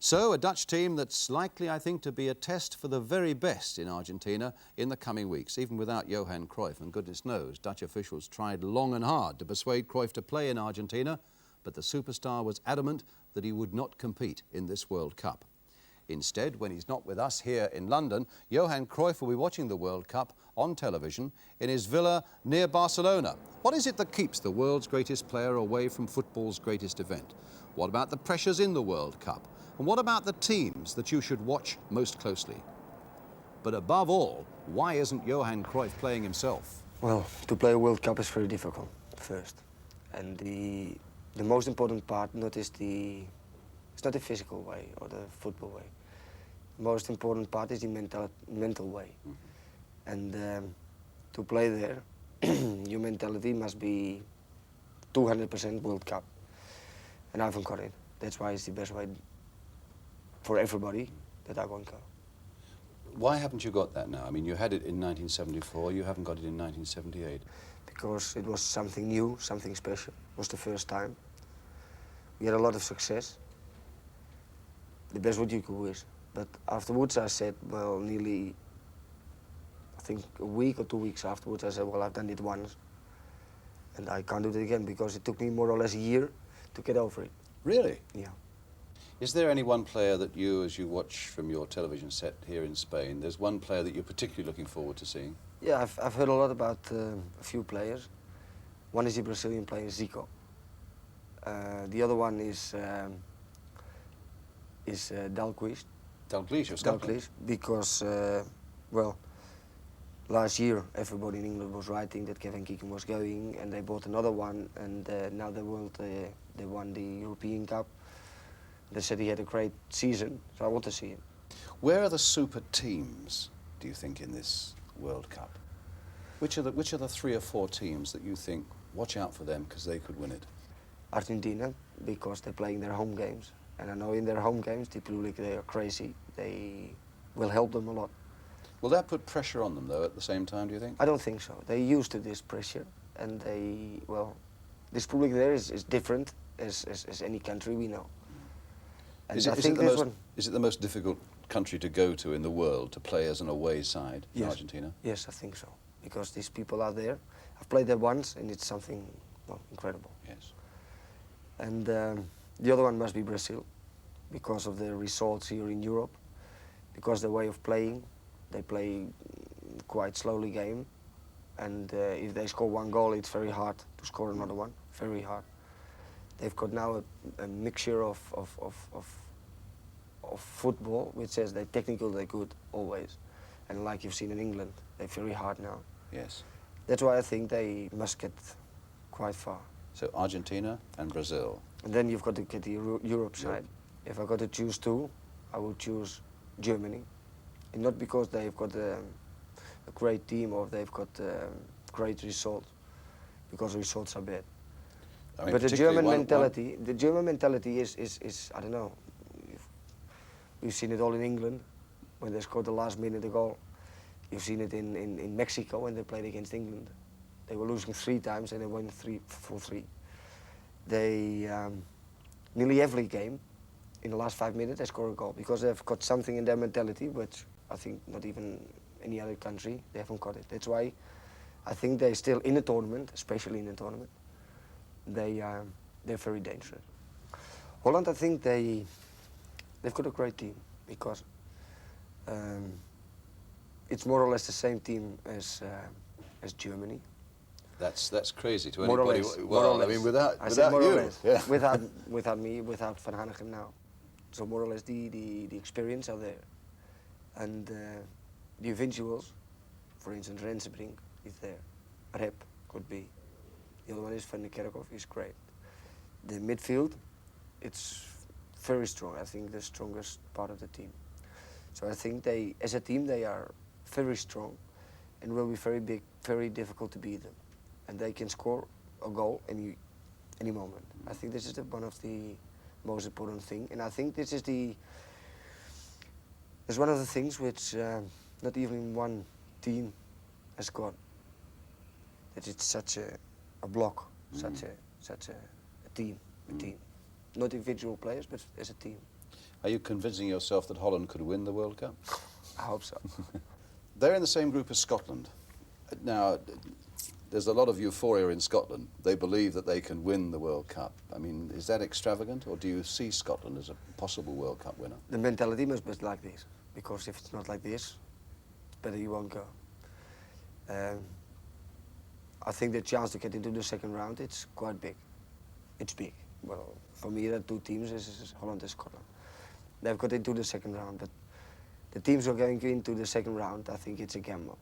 So a Dutch team that's likely, I think, to be a test for the very best in Argentina in the coming weeks, even without Johann Cruyff. And goodness knows, Dutch officials tried long and hard to persuade Cruyff to play in Argentina, but the superstar was adamant that he would not compete in this World Cup. Instead, when he's not with us here in London, Johann Cruyff will be watching the World Cup on television in his villa near Barcelona. What is it that keeps the world's greatest player away from football's greatest event? What about the pressures in the World Cup? And what about the teams that you should watch most closely? But above all, why isn't Johann Cruyff playing himself? Well, to play a World Cup is very difficult, first. And the most important part it's not the physical way or the football way. The most important part is the mental way. And to play there, your mentality must be 200% World Cup. And I haven't got it. That's why it's the best way for everybody that I won't go. Why haven't you got that now? I mean, you had it in 1974, you haven't got it in 1978. Because it was something new, something special. It was the first time. We had a lot of success. The best what you could wish. But afterwards I said, well, nearly, I think a week or 2 weeks afterwards, I said, well, I've done it once. And I can't do it again because it took me more or less a year to get over it. Really? Yeah. Is there any one player that you, as you watch from your television set here in Spain, there's one player that you're particularly looking forward to seeing? Yeah, I've heard a lot about a few players. One is the Brazilian player, Zico. The other one is Dalglish. Dalglish of Scotland? Dalglish, because, well, last year everybody in England was writing that Kevin Keegan was going, and they bought another one, and now they won the European Cup. They said he had a great season, so I want to see him. Where are the super teams, do you think, in this World Cup? Which are the 3 or 4 teams that you think, watch out for them because they could win it? Argentina, because they're playing their home games. And I know in their home games, the public, they are crazy. They will help them a lot. Will that put pressure on them, though, at the same time, do you think? I don't think so. They're used to this pressure. And this public there is different as any country we know. And is it the most difficult country to go to in the world, to play as an away side in Argentina? Yes, I think so. Because these people are there. I've played there once, and it's something, well, incredible. Yes. And the other one must be Brazil, because of the results here in Europe, because the way of playing, they play quite slowly game, and if they score 1 goal, it's very hard to score another one, very hard. They've got now a mixture of football, which says they're technical, they're good, always. And like you've seen in England, they're very hard now. Yes. That's why I think they must get quite far. So Argentina and Brazil. And then you've got to get the Europe side. If I got to choose 2, I would choose Germany. And not because they've got a great team or they've got great results, because results are bad. I mean, but the German mentality is, I don't know, we've seen it all in England when they scored the last minute goal. You've seen it in Mexico when they played against England. They were losing 3 times and they won 3-3. They, nearly every game, in the last 5 minutes, they score a goal because they've got something in their mentality, which I think not even any other country, they haven't got it. That's why I think they're still in the tournament, especially in the tournament. They're very dangerous. Holland, I think they've got a great team because it's more or less the same team as Germany. That's crazy to More anybody. or less, well, more or I mean, less. without more you, or less. yeah. without me, without Van Hanegem now. So more or less the experience are there, and the individuals, for instance, Rensenbrink is there, Rep could be. The other one is Van der Kerkhoff, is great. The midfield, it's very strong. I think the strongest part of the team. So I think they, as a team, they are very strong, and will be very big, very difficult to beat them. And they can score a goal any moment. I think this is one of the most important thing, and I think this is one of the things which not even one team has got. That it's such a block, such a team, not individual players, but as a team. Are you convincing yourself that Holland could win the World Cup? I hope so. They're in the same group as Scotland. Now, there's a lot of euphoria in Scotland. They believe that they can win the World Cup. I mean, is that extravagant, or do you see Scotland as a possible World Cup winner? The mentality must be like this, because if it's not like this, it's better you won't go. I think the chance to get into the second round, it's quite big. It's big. Well, for me, the two teams is Holland and Scotland. They've got into the second round, but the teams who are going into the second round, I think it's a gamble.